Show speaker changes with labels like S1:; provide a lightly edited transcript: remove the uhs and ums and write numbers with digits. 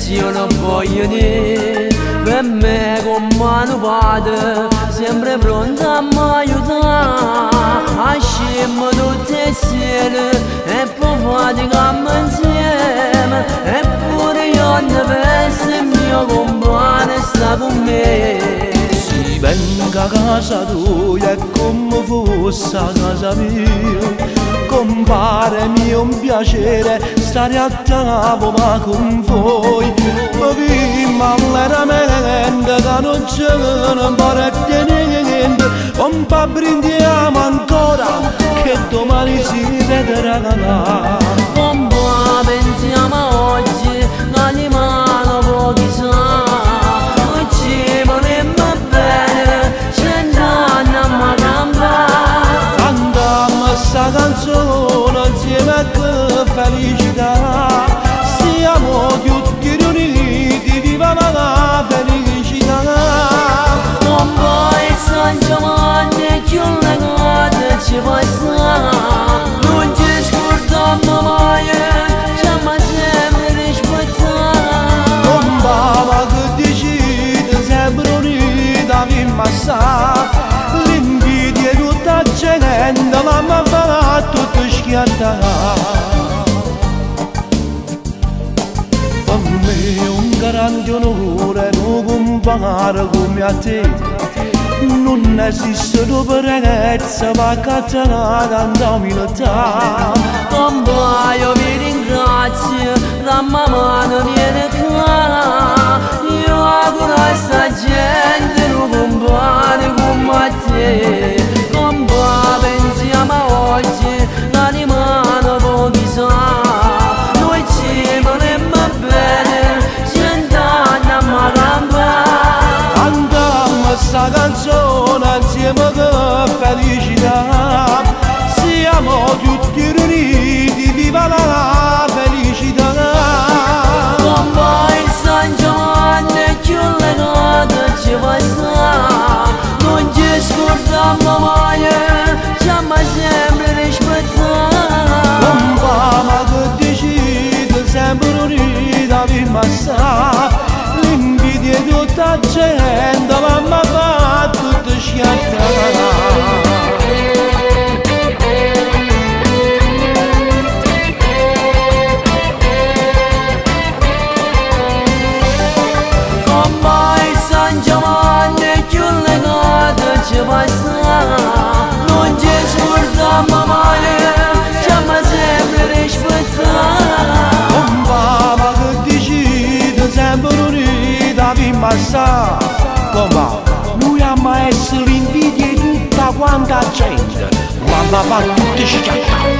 S1: io lo voglio dire, per me con mano padre, sempre pronta a mi aiutare, ascimo tutte insieme e poi fatichiamo insieme, eppure io ne penso il mio compagno sta con me.
S2: Si venga a casa tua è come fosse a casa mia, compare mio un piacere stare a tavola con voi, ma prima veramente che non c'è un po' niente, un po' brindiamo ancora che domani si vedrà.
S1: Un po' pensiamo oggi, l'animale pochi sa, non ci vorremmo bene, 100 anni a mi campare.
S2: Cantiamo sta canzone insieme a che felicità, siamo tutti riuniti, viva la felicità.
S1: Un po' il San Giovanni più legato ci può stare, non ci scordiamo mai, siamo sempre rispettati.
S2: Un papà che decide sempre unita, viva assai, l'invidia di tutta gente, mamma fa tutto schiattare. Per me è un grande onore non compare come a te, non esiste doperezza ma catena tanta umiltà.
S1: Io vi ringrazio, la mamma non viene qua, io auguro a sta gente non compare come te. Compà pensiamo a oggi, l'animale pochi sa, noi ci vorremmo bene, 100 anni a mi campare.
S2: Cantiamo sta canzone insieme che felicità, siamo tutti riuniti, viva la felicità.
S1: Compà il San Giovanni più legato ci può stare, non ci scordiamo mai, siamo sempre rispettati.
S2: Un papà che decide sempre unita, viva assai, l'invidia di tutta gente, mamma fa tutto schiattare.
S1: Ci può stare, non ci scordiamo mai, siamo sempre rispettati.
S2: Un papà che decide sempre unita, viva assai, compa, noi amiamo essere l'invidia di tutta quanta gente, mamma fa tutti schiattare.